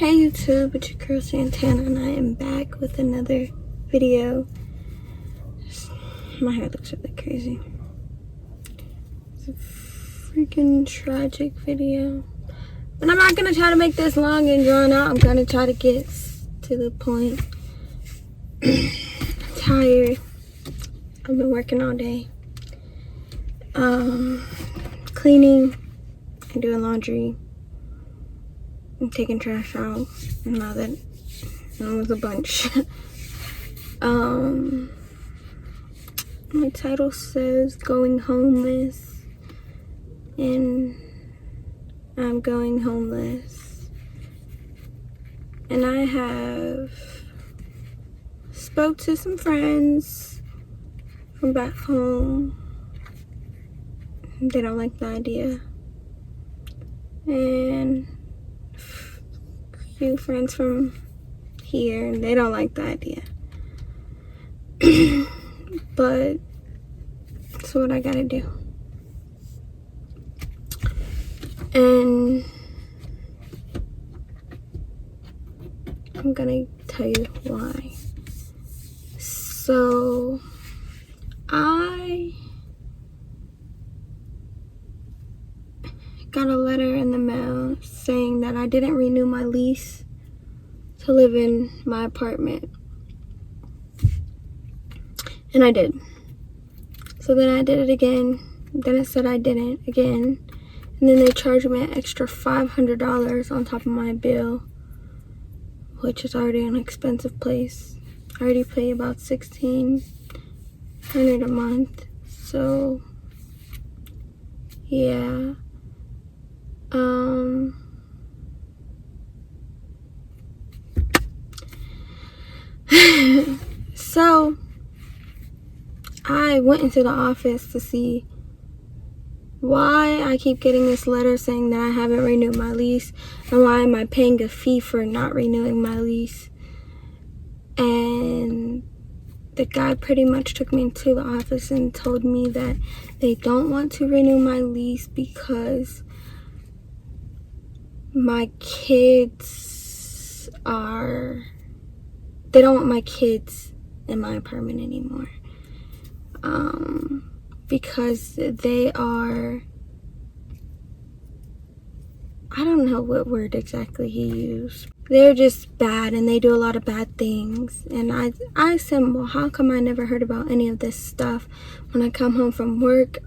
Hey YouTube, it's your girl Santana, and I am back with another video. My hair looks really crazy. It's a freaking tragic video. But I'm not gonna try to make this long and drawn out. I'm gonna try to get to the point. I'm tired. I've been working all day. Cleaning and doing laundry. I'm taking trash out. Now that it was a bunch. My title says going homeless, and I'm going homeless, and I have spoke to some friends from back home. They don't like the idea, and a few friends from here, and they don't like the idea. But that's what I gotta do. And I'm gonna tell you why. So I got a letter in the mail saying that I didn't renew my lease to live in my apartment. And I did. So then I did it again. Then it said I didn't again. And then they charged me an extra $500 on top of my bill, which is already an expensive place. I already pay about $1,600 a month. So yeah. So I went into the office to see why I keep getting this letter saying that I haven't renewed my lease, and why am I paying a fee for not renewing my lease. And the guy pretty much took me into the office and told me that they don't want to renew my lease because my kids they don't want my kids in my apartment anymore. Because they are, I don't know what word exactly he used. They're just bad, and they do a lot of bad things. And I said, well, how come I never heard about any of this stuff? When I come home from work,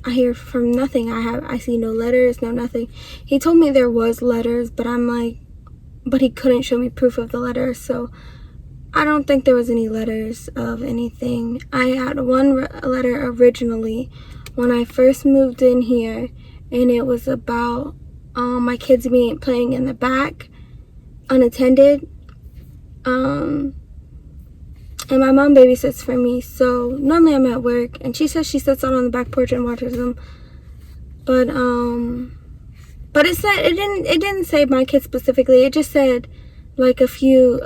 I hear from nothing. I see no letters, no nothing. He told me there was letters, but I'm like, but he couldn't show me proof of the letters, so I don't think there was any letters of anything. I had one letter originally when I first moved in here, and it was about my kids playing in the back unattended. And my mom babysits for me, so normally I'm at work, and she says she sits out on the back porch and watches them. But it didn't say my kids specifically. It just said like a few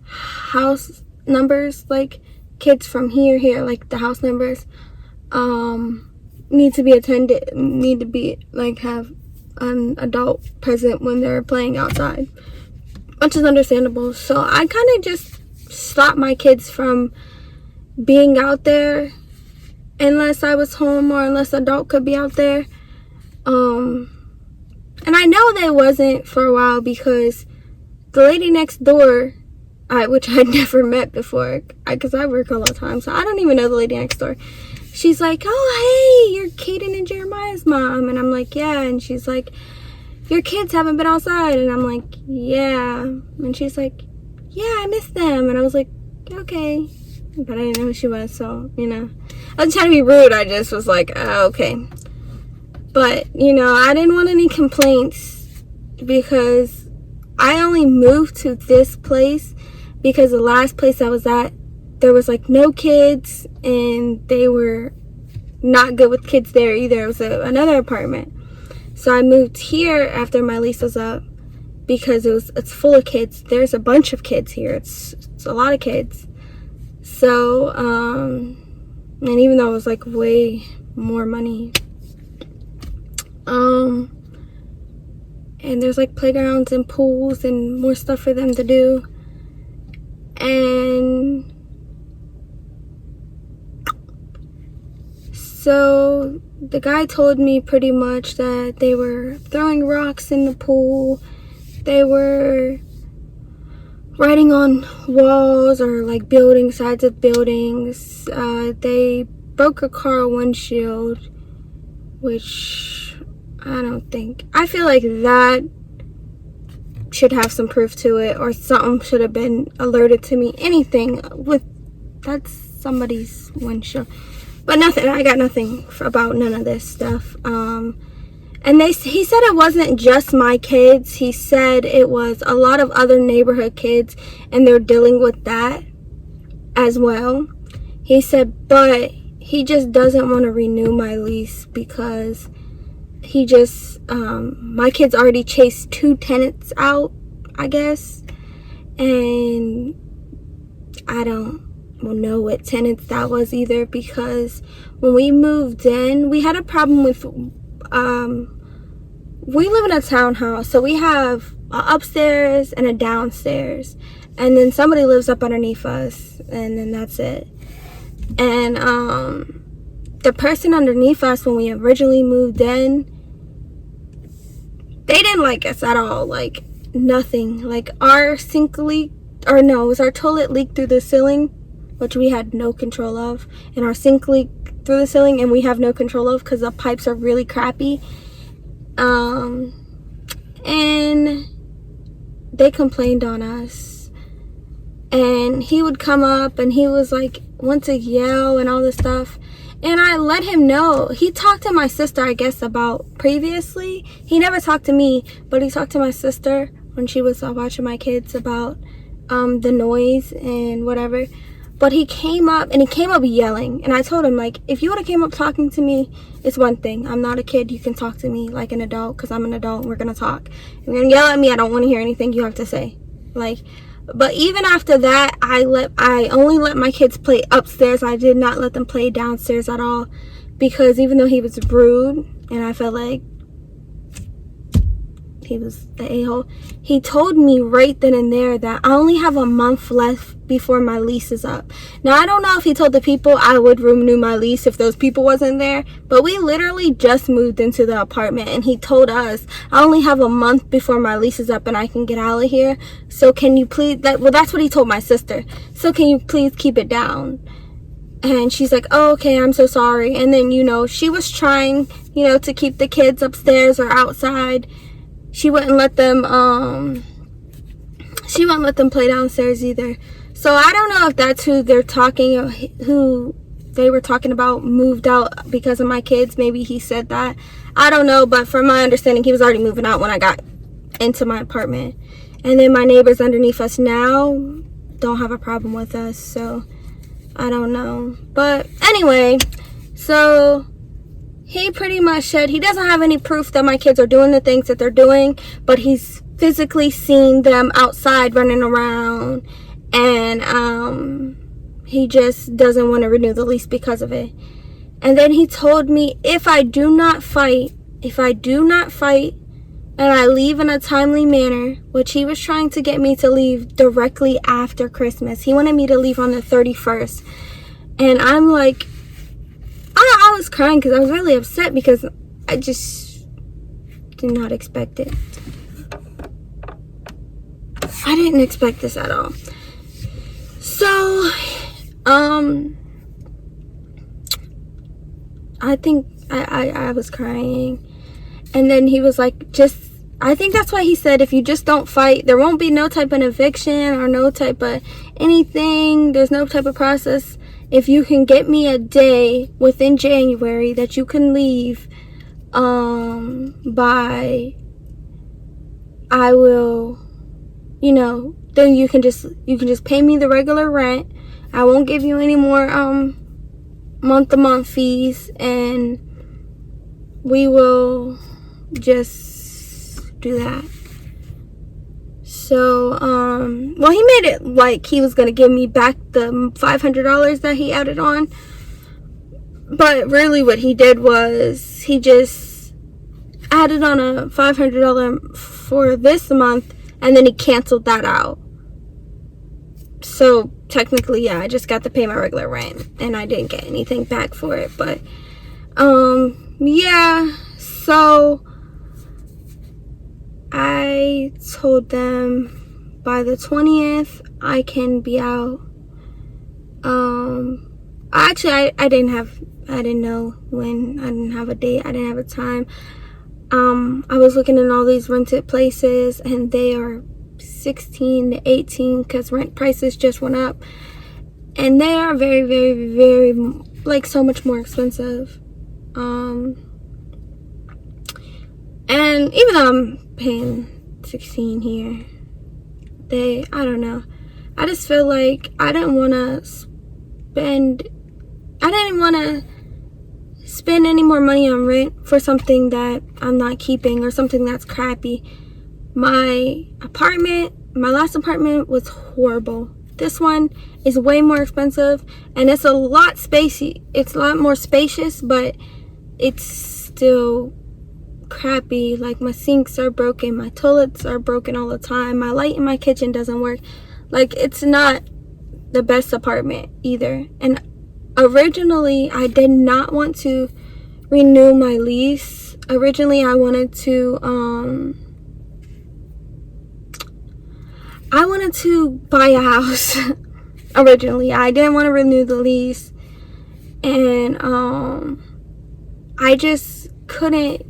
house numbers, like kids from here, like the house numbers need to be like have an adult present when they're playing outside, which is understandable. So I kind of just stopped my kids from being out there unless I was home, or unless an adult could be out there. And I know they wasn't for a while, because the lady next door, which I'd never met before, because I work all the time, so I don't even know the lady next door. She's like, oh, hey, you're Kaden and Jeremiah's mom. And I'm like, yeah. And she's like, your kids haven't been outside. And I'm like, yeah. And she's like, yeah, I miss them. And I was like, okay. But I didn't know who she was, so, I wasn't trying to be rude. I just was like, oh, okay. But, I didn't want any complaints, because I only moved to this place because the last place I was at, there was like no kids, and they were not good with kids there either. It was another apartment. So I moved here after my lease was up, because it's full of kids. There's a bunch of kids here. It's a lot of kids. So, and even though it was like way more money, And there's like playgrounds and pools and more stuff for them to do. And so the guy told me pretty much that they were throwing rocks in the pool, they were writing on walls or like building sides of buildings. They broke a car windshield, which I feel like that should have some proof to it, or something should have been alerted to me. Anything with that's somebody's windshield, but nothing. I got nothing about none of this stuff. And he said it wasn't just my kids. He said it was a lot of other neighborhood kids, and they're dealing with that as well. He said, but he just doesn't want to renew my lease because he just, my kids already chased 2 tenants out, I guess. And I don't know what tenants that was either, because when we moved in, we had a problem with, we live in a townhouse, so we have an upstairs and a downstairs, and then somebody lives up underneath us, and then that's it. And the person underneath us, when we originally moved in, they didn't like us at all. Like, nothing. Like, our sink leak, or no, it was our toilet leaked through the ceiling, which we had no control of, and our sink leaked through the ceiling, and we have no control of because the pipes are really crappy. And they complained on us, and he would come up and he was like, want to yell and all this stuff. And I let him know. He talked to my sister, I guess, about previously. He never talked to me, but he talked to my sister when she was watching my kids about the noise and whatever. But he came up, and he came up yelling. And I told him, like, if you would have came up talking to me, it's one thing. I'm not a kid. You can talk to me like an adult, because I'm an adult, and we're going to talk. If you're going to yell at me, I don't want to hear anything you have to say. Like, but even after that, I only let my kids play upstairs. I did not let them play downstairs at all, because even though he was rude, and I felt like he was the a-hole, he told me right then and there that I only have a month left before my lease is up. Now, I don't know if he told the people I would renew my lease if those people wasn't there, but we literally just moved into the apartment, and he told us I only have a month before my lease is up and I can get out of here. So can you please, that's what he told my sister. So can you please keep it down? And she's like, oh, okay, I'm so sorry. And then, she was trying, to keep the kids upstairs or outside. She wouldn't let them play downstairs either. So I don't know if that's who they were talking about moved out because of my kids. Maybe he said that. I don't know, but from my understanding, he was already moving out when I got into my apartment. And then my neighbors underneath us now don't have a problem with us, so I don't know. But anyway, so he pretty much said he doesn't have any proof that my kids are doing the things that they're doing, but he's physically seen them outside running around, and he just doesn't want to renew the lease because of it. And then he told me if I do not fight, and I leave in a timely manner, which he was trying to get me to leave directly after Christmas. He wanted me to leave on the 31st. And I'm like, I was crying because I was really upset because I just did not expect it. I didn't expect this at all. So, I think I was crying. And then he was like, I think that's why he said, if you just don't fight, there won't be no type of eviction or no type of anything. There's no type of process. If you can get me a day within January that you can leave by, I will, then you can just pay me the regular rent. I won't give you any more month-to-month fees, and we will just do that. So, well, he made it like he was going to give me back the $500 that he added on. But really what he did was he just added on a $500 for this month, and then he canceled that out. So technically, yeah, I just got to pay my regular rent, and I didn't get anything back for it. But yeah, so I told them by the 20th I can be out. Actually, I didn't know when. I didn't have a date. I didn't have a time. I was looking in all these rented places, and they are 16 to 18 because rent prices just went up, and they are very, very, very, like, so much more expensive. And even though I'm paying 16 here, I don't know. I just feel like I didn't want to spend any more money on rent for something that I'm not keeping or something that's crappy. My last apartment was horrible. This one is way more expensive, and it's a lot spacey. It's a lot more spacious, but it's still crappy. Like, my sinks are broken, my toilets are broken all the time, my light in my kitchen doesn't work. Like, it's not the best apartment either. And originally, I did not want to renew my lease. Originally, I wanted to buy a house. Originally, I didn't want to renew the lease, and I just couldn't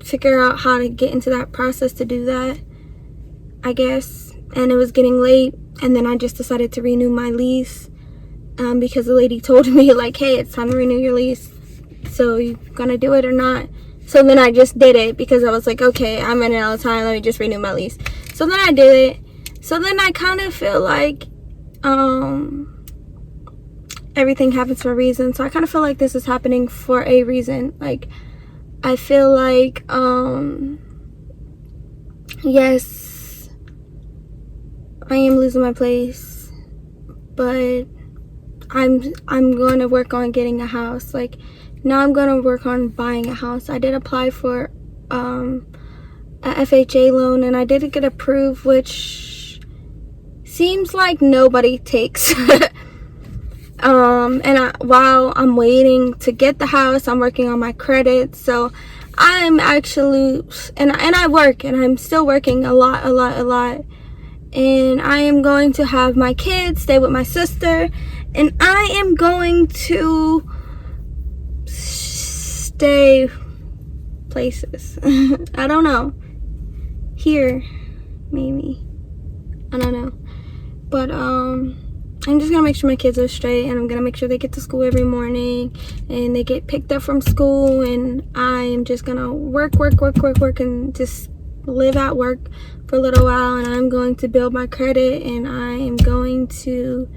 figure out how to get into that process to do that, I guess. And it was getting late, and then I just decided to renew my lease, because the lady told me, like, hey, it's time to renew your lease, so you gonna do it or not? So then I just did it, because I was like, okay, I'm running out of time, let me just renew my lease. So then I did it. So then I kind of feel like everything happens for a reason. So I kind of feel like this is happening for a reason. Like, I feel like yes, I am losing my place, but I'm going to work on getting a house. Like, now I'm going to work on buying a house. I did apply for a FHA loan, and I did get approved, which seems like nobody takes. While I'm waiting to get the house, I'm working on my credit. So I'm actually, and I work, and I'm still working a lot. And I am going to have my kids stay with my sister, and I am going to stay places. I don't know. Here, maybe. I don't know. But I'm just gonna make sure my kids are straight, and I'm gonna make sure they get to school every morning, and they get picked up from school, and I am just gonna work, and just live at work for a little while, and I'm going to build my credit, and I am going to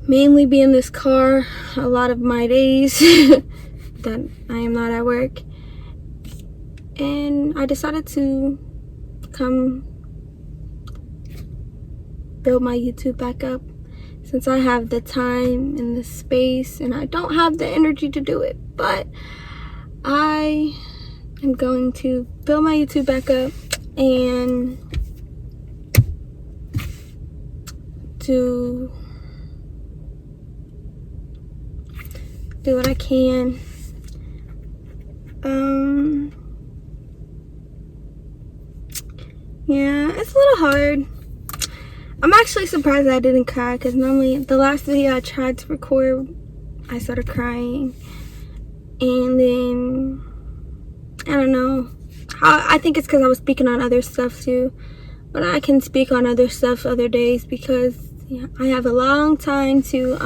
mainly be in this car a lot of my days that I am not at work. And I decided to come build my YouTube back up, since I have the time and the space, and I don't have the energy to do it. But I am going to build my YouTube back up and do what I can. Yeah, it's a little hard. I'm actually surprised I didn't cry, because normally the last video I tried to record, I started crying, and then I don't know. I think it's because I was speaking on other stuff too, but I can speak on other stuff other days, because I have a long time to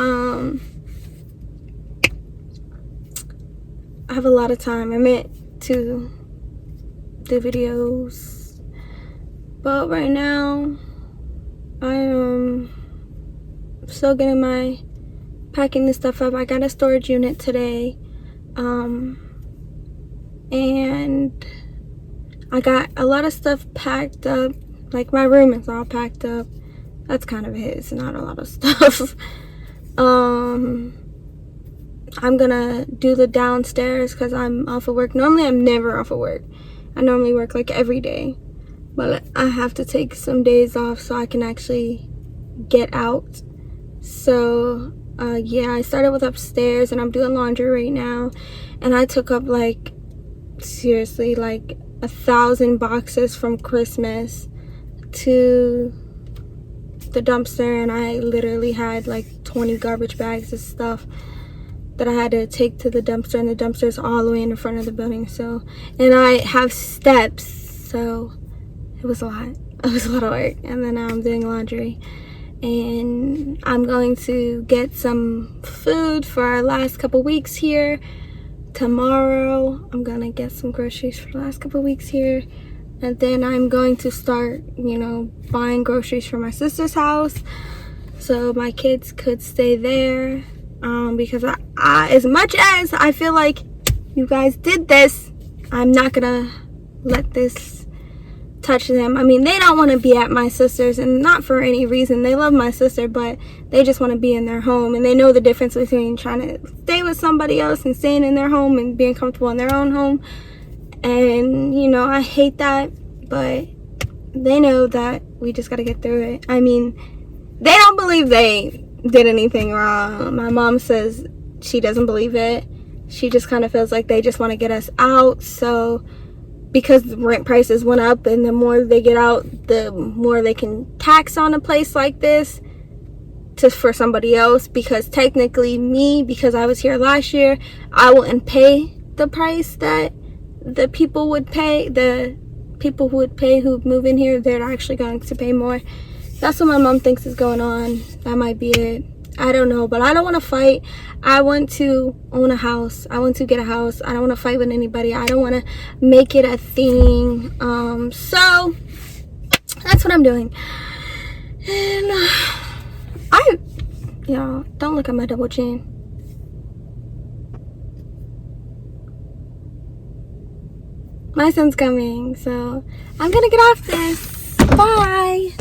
I have a lot of time. I meant to do videos, but right now I am still getting packing this stuff up. I got a storage unit today, and I got a lot of stuff packed up. Like, my room is all packed up. That's kind of it. It's not a lot of stuff. I'm gonna do the downstairs because I'm off of work. Normally I'm never off of work. I normally work like every day, but I have to take some days off so I can actually get out. So yeah, I started with upstairs and I'm doing laundry right now, and I took up like seriously like 1,000 boxes from Christmas to the dumpster, and I literally had like 20 garbage bags of stuff that I had to take to the dumpster, and the dumpster is all the way in the front of the building. So, and I have steps, so it was a lot. It was a lot of work. And then now I'm doing laundry, and I'm going to get some food for our last couple weeks here. Tomorrow I'm gonna get some groceries for the last couple weeks here, and then I'm going to start, you know, buying groceries for my sister's house so my kids could stay there, because I as much as I feel like you guys did this, I'm not gonna let this touch them. I mean, they don't want to be at my sister's, and not for any reason. They love my sister, but they just want to be in their home, and they know the difference between trying to stay with somebody else and staying in their home and being comfortable in their own home. And you know, I hate that, but they know that we just got to get through it. I mean, they don't believe they did anything wrong. My mom says she doesn't believe it. She just kind of feels like they just want to get us out. So because the rent prices went up, and the more they get out, the more they can tax on a place like this for somebody else. Because technically me, because I was here last year, I wouldn't pay the price that the people would pay. The people who would pay who move in here, they're actually going to pay more. That's what my mom thinks is going on. That might be it. I don't know, but I don't want to fight. I want to own a house. I want to get a house. I don't want to fight with anybody. I don't want to make it a thing. So that's what I'm doing. And y'all, don't look at my double chin. My son's coming, so I'm gonna get off this. Bye.